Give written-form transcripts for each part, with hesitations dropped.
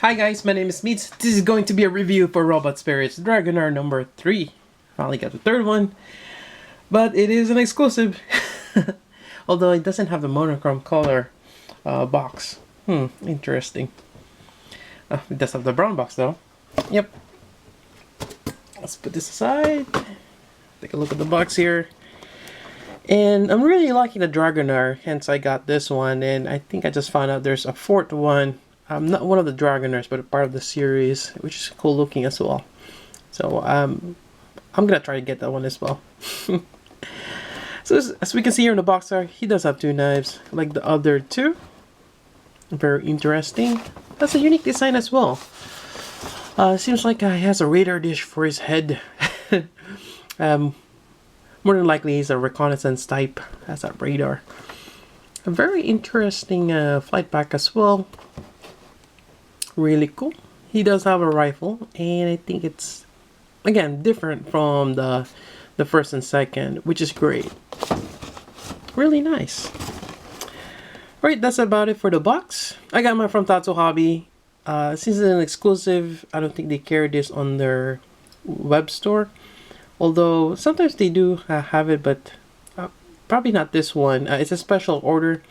Hi guys, my name is Meats. This is going to be a review for Robot Spirits Dragonar number 3. Finally got the third one, but it is an exclusive. Although it doesn't have the monochrome color box. Interesting. It does have the brown box though. Yep. Let's put this aside. Take a look at the box here. And I'm really liking the Dragonar, hence I got this one. And I think I just found out there's a fourth one. Not one of the Dragonars, but a part of the series, which is cool looking as well. So I'm gonna try to get that one as well. So as we can see here in the box art, he does have two knives, like the other two. Very interesting. That's a unique design as well. Seems like he has a radar dish for his head. More than likely he's a reconnaissance type, has that radar. A very interesting flight pack as well. Really cool. He does have a rifle, and I think it's again different from the first and second, which is great. Really nice. Alright, that's about it for the box. I got mine from Tatsu Hobby. Since it's an exclusive, I don't think they carry this on their web store. Although sometimes they do have it, but probably not this one. It's a special order,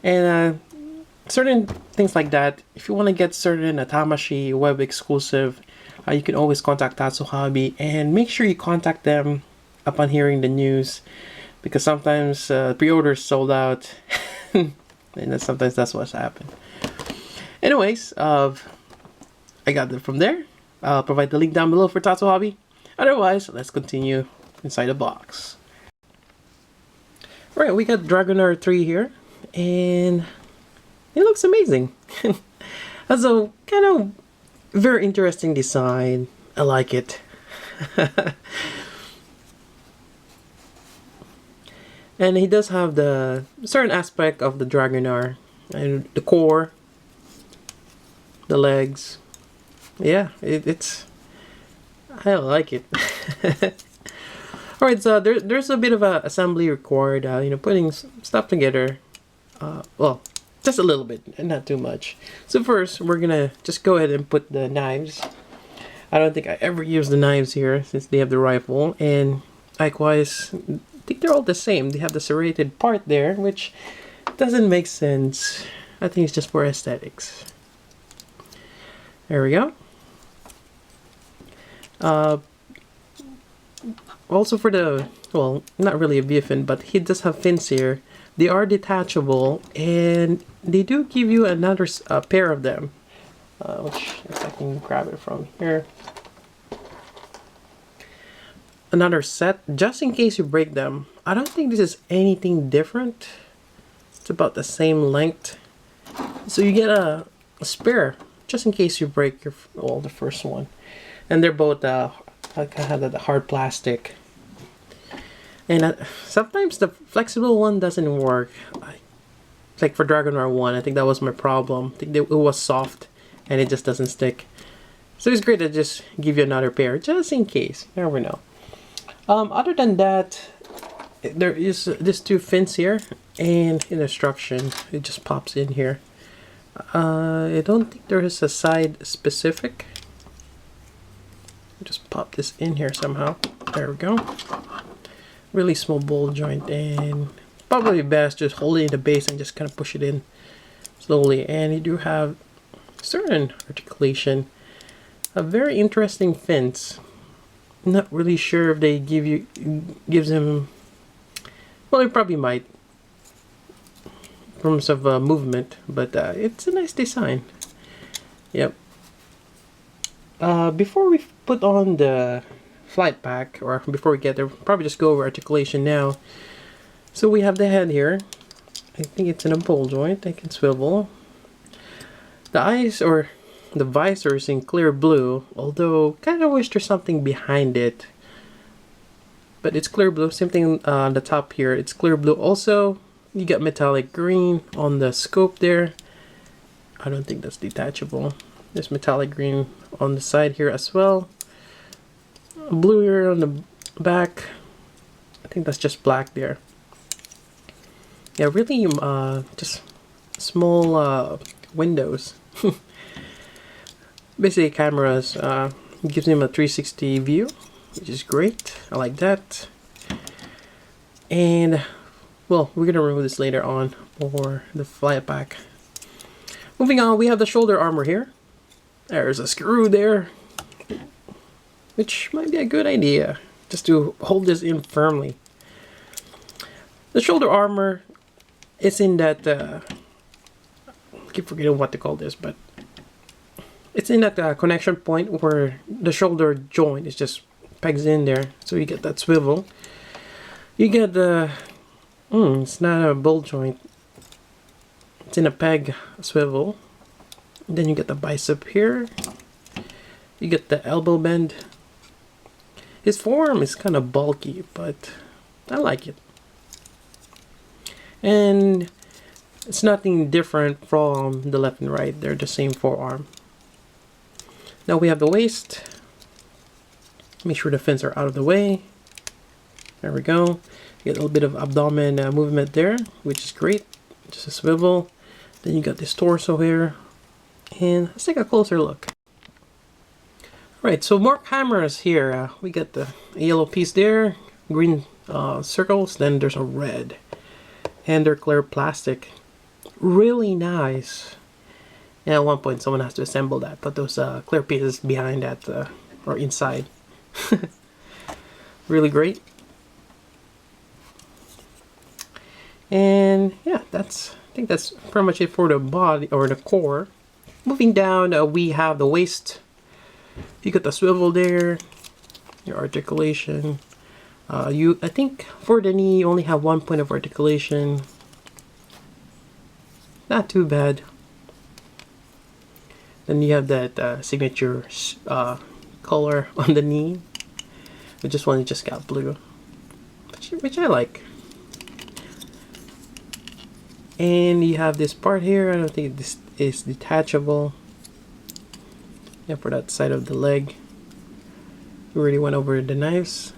and certain things like that, if you want to get certain Damashii web exclusive, you can always contact Tatsu Hobby, and make sure you contact them upon hearing the news, because sometimes pre-orders sold out and then sometimes that's what's happened. Anyways, I got it from there. I'll provide the link down below for Tatsu Hobby. Otherwise, let's continue inside the box. Alright, we got Dragonar-3 here, and it looks amazing. That's a kind of very interesting design. I like it. And he does have the certain aspect of the Dragonar, and the core, the legs. Yeah, it's I like it. Alright, so there's a bit of a assembly required. Putting stuff together. Well, just a little bit, and not too much. So first, we're gonna just go ahead and put the knives. I don't think I ever use the knives here since they have the rifle, and likewise, I think they're all the same. They have the serrated part there, which doesn't make sense. I think it's just for aesthetics. There we go. Also for the, well, not really a V fin, but he does have fins here. They are detachable, and they do give you another pair of them, which if I can grab it from here. Another set, just in case you break them. I don't think this is anything different. It's about the same length. So you get a spare, just in case you break the first one. And they're both like I had the hard plastic. And sometimes the flexible one doesn't work. Like for Dragonar 1, I think that was my problem. I think it was soft and it just doesn't stick. So it's great to just give you another pair, just in case. You never know. Other than that, there is these two fins here, and in instruction, it just pops in here. I don't think there is a side specific. Just pop this in here somehow. There we go. Really small ball joint, and probably best just hold it in the base and just kind of push it in slowly. And you do have certain articulation. A very interesting fins. Not really sure if they gives him. Well, they probably might in terms of movement, but it's a nice design. Yep. Before we put on the flight pack, or before we get there, probably just go over articulation now. So we have the head here. I think it's in a ball joint. I can swivel. The eyes, or the visor, is in clear blue, although kind of wish there's something behind it. But it's clear blue. Same thing on the top here. It's clear blue. Also, you got metallic green on the scope there. I don't think that's detachable. There's metallic green on the side here as well. Blue here on the back. I think that's just black there. Yeah, really just small windows. Basically, cameras gives him a 360 view, which is great. I like that. And well, we're gonna remove this later on for the flight pack. Moving on, we have the shoulder armor here. There's a screw there, which might be a good idea, just to hold this in firmly. The shoulder armor is in that, I keep forgetting what to call this, but it's in that connection point where the shoulder joint is just pegs in there. So you get that swivel. You get the, it's not a bolt joint. It's in a peg swivel. Then you get the bicep here. You get the elbow bend. His forearm is kind of bulky, but I like it. And it's nothing different from the left and right. They're the same forearm. Now we have the waist. Make sure the fins are out of the way. There we go. You get a little bit of abdomen movement there, which is great. Just a swivel. Then you got this torso here. And let's take a closer look. Alright, so more cameras here. We got the yellow piece there, green circles, then there's a red. And they're clear plastic. Really nice. And at one point someone has to assemble that, put those clear pieces behind that or inside. Really great. And yeah, I think that's pretty much it for the body or the core. Moving down, we have the waist. You got the swivel there, your articulation. I think for the knee you only have 1 point of articulation. Not too bad. Then you have that signature color on the knee. This one just got blue, which I like. And you have this part here. I don't think this is detachable. Yeah, for that side of the leg. We already went over the knives.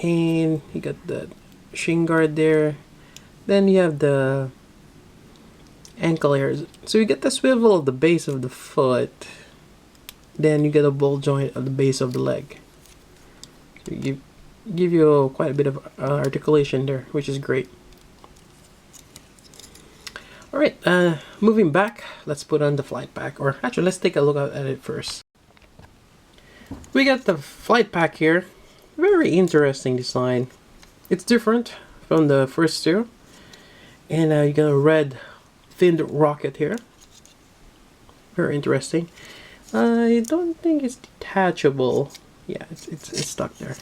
And you got the shin guard there. Then you have the ankle hairs. So you get the swivel at the base of the foot. Then you get a ball joint at the base of the leg. So you give you quite a bit of articulation there, which is great. Alright, moving back, let's put on the flight pack. Or actually, let's take a look at it first. We got the flight pack here. Very interesting design. It's different from the first two. And you got a red finned rocket here. Very interesting. I don't think it's detachable. Yeah, it's stuck there.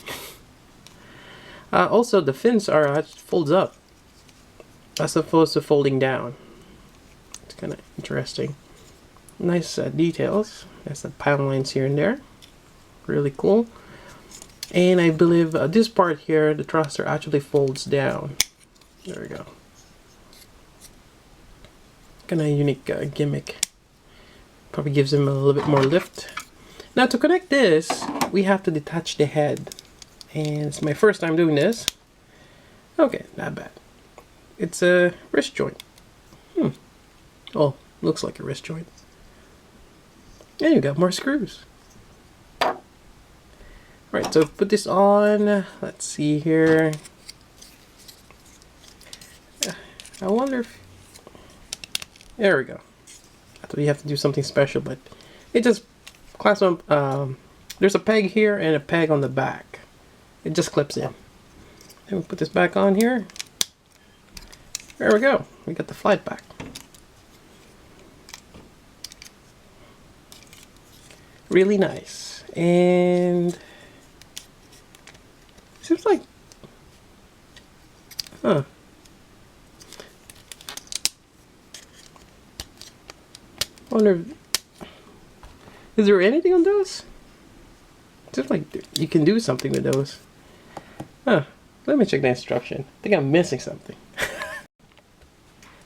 Also, the fins are folds up as opposed to folding down. It's kind of interesting. Nice details. There's the pound lines here and there. Really cool. And I believe this part here, the thruster actually folds down. There we go. Kind of unique gimmick. Probably gives him a little bit more lift. Now to connect this, we have to detach the head. And it's my first time doing this. Okay, not bad. It's a wrist joint. Oh, looks like a wrist joint. And you got more screws. Right, so put this on. Let's see here. I wonder if... There we go. I thought you have to do something special, but it just clamps on. There's a peg here and a peg on the back. It just clips in. Then we put this back on here. There we go. We got the flight pack. Really nice. And seems like, wonder, is there anything on those? Seems like you can do something with those. Let me check the instruction. I think I'm missing something.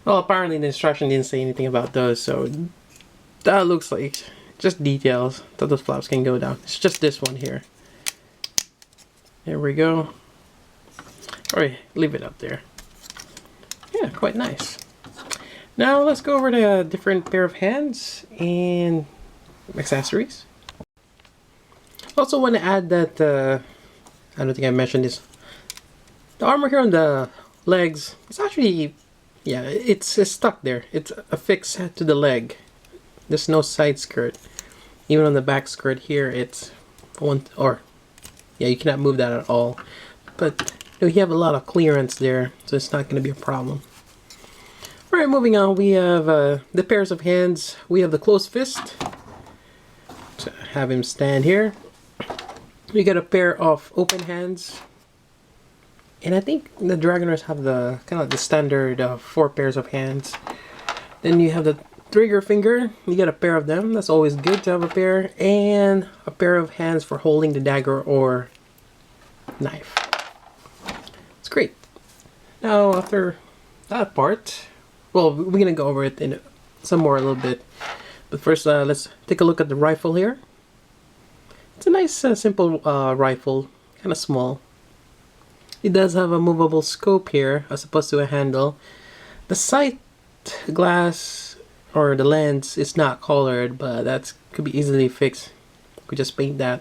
Well, apparently the instruction didn't say anything about those, so that looks like just details that those flaps can go down. It's just this one here. There we go. Alright, leave it up there. Yeah, quite nice. Now let's go over the different pair of hands and accessories. Also want to add that, I don't think I mentioned this, the armor here on the legs, it's actually, yeah, it's stuck there. It's affixed to the leg. There's no side skirt. Even on the back skirt here, it's one, or yeah, you cannot move that at all. But you have a lot of clearance there, so it's not going to be a problem. Alright, moving on, we have the pairs of hands. We have the closed fist. So have him stand here. We got a pair of open hands. And I think the Dragonars have the kind of the standard 4 pairs of hands. Then you have the trigger finger. You get a pair of them. That's always good to have a pair. And a pair of hands for holding the dagger or knife. It's great. Now after that part, well, we're gonna go over it in some more a little bit. But first, let's take a look at the rifle here. It's a nice, simple rifle, kind of small. It does have a movable scope here, as opposed to a handle. The sight glass or the lens is not colored, but that could be easily fixed. We just paint that.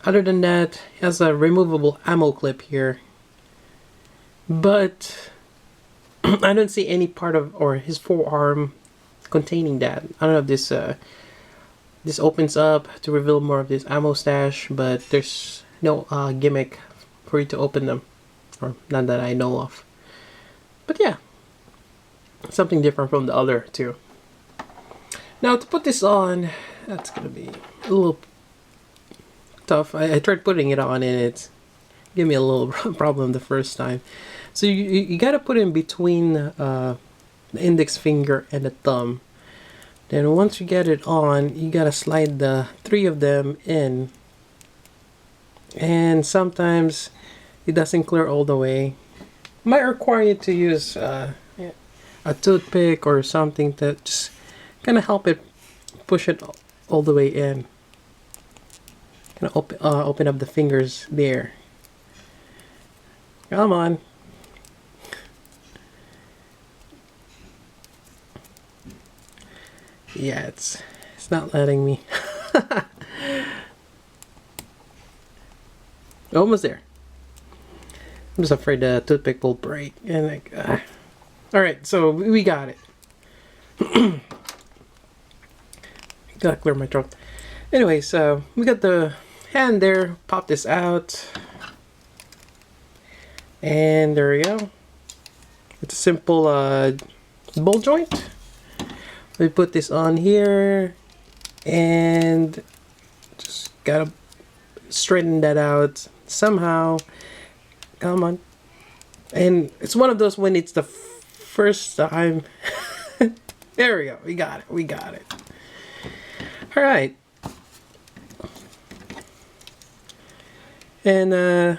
Other than that, it has a removable ammo clip here. But I don't see any part of or his forearm containing that. I don't know if this opens up to reveal more of this ammo stash, but there's no gimmick for you to open them, or none that I know of. But yeah, something different from the other two. Now to put this on, that's gonna be a little tough. I tried putting it on and it's gave me a little problem the first time. So you gotta put in between the index finger and the thumb. Then once you get it on, you gotta slide the 3 of them in. And sometimes it doesn't clear all the way. Might require you to use a toothpick or something to just kind of help it push it all the way in. Kind of open up the fingers there. Come on. Yeah, it's not letting me. Almost there. I'm just afraid the toothpick will break. And like, alright, so we got it. Gotta clear my throat. Anyway, so we got the hand there. Pop this out. And there we go. It's a simple ball joint. We put this on here. And just gotta straighten that out somehow. Come on. And it's one of those when it's the first time. There we go. We got it. We got it. Alright. And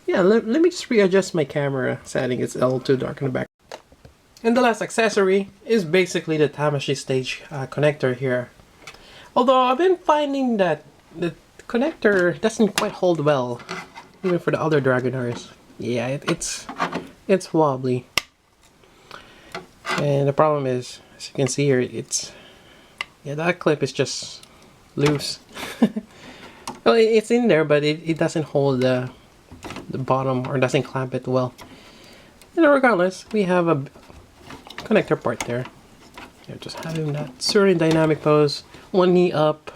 yeah, let me just readjust my camera setting. It's a little too dark in the back. And the last accessory is basically the Damashii stage connector here. Although I've been finding that the connector doesn't quite hold well, even for the other Dragonars. Yeah, it's wobbly. And the problem is, as you can see here, yeah, that clip is just loose. Well, it's in there, but it doesn't hold the bottom, or doesn't clamp it well. And regardless, we have a connector part there. Here, just having that certain dynamic pose. One knee up.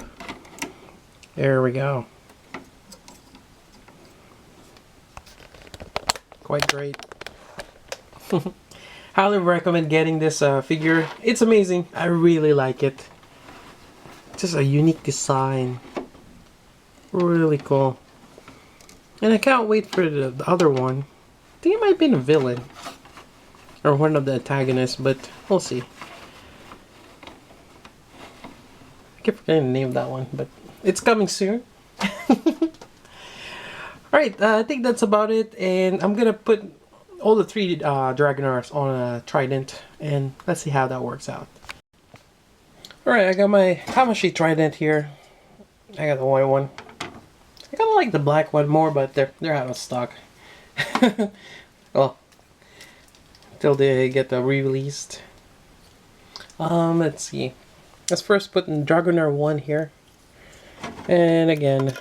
There we go. Quite great. Highly recommend getting this figure. It's amazing. I really like it. Just a unique design. Really cool. And I can't wait for the other one. I think it might be a villain. Or one of the antagonists, but we'll see. I keep forgetting the name of that one, but it's coming soon. Alright, I think that's about it. And I'm gonna put all the 3 Dragonars on a Trident. And let's see how that works out. Alright, I got my Damashii Trident here. I got the white one. I kinda like the black one more, but they're out of stock. Well, till they get re-released. Let's see. Let's first put in Dragonar-1 here. And again,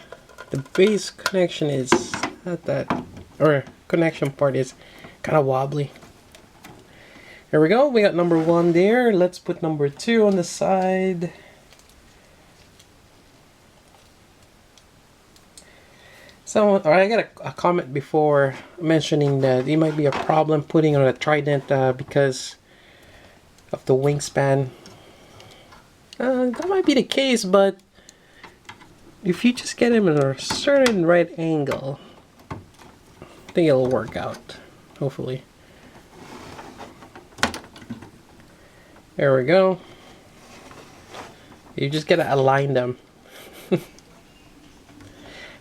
the base connection is at that, or connection part is kind of wobbly. There we go. We got number 1 there. Let's put number 2 on the side. So, I got a comment before mentioning that it might be a problem putting on a Trident because of the wingspan. That might be the case, but if you just get him in a certain right angle, I think it'll work out, hopefully. There we go. You just gotta align them.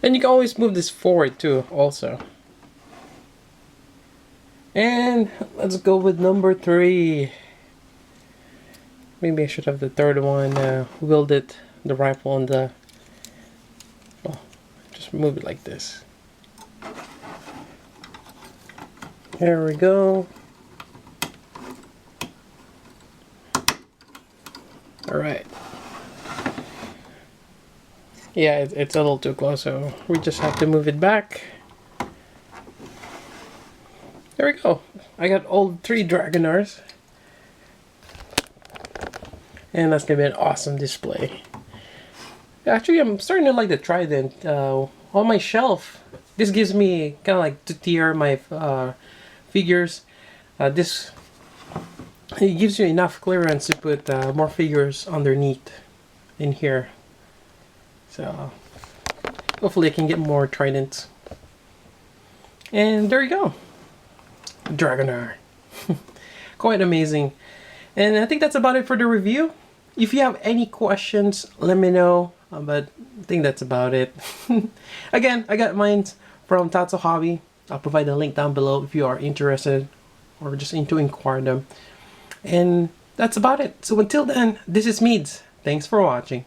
And you can always move this forward too, also. And let's go with number 3. Maybe I should have the third one wielded the rifle on the... Oh, just move it like this. There we go. Alright. Yeah, it's a little too close, so we just have to move it back. There we go. I got all 3 Dragonars. And that's gonna be an awesome display. Actually, I'm starting to like the Trident. On my shelf, this gives me kind of like to tier my figures. This it gives you enough clearance to put more figures underneath in here. So hopefully I can get more Tridents. And there you go. Dragonar. Quite amazing. And I think that's about it for the review. If you have any questions, let me know. But I think that's about it. Again, I got mine from Tatsu Hobby. I'll provide a link down below if you are interested or just into inquire them. And that's about it. So until then, this is Meads. Thanks for watching.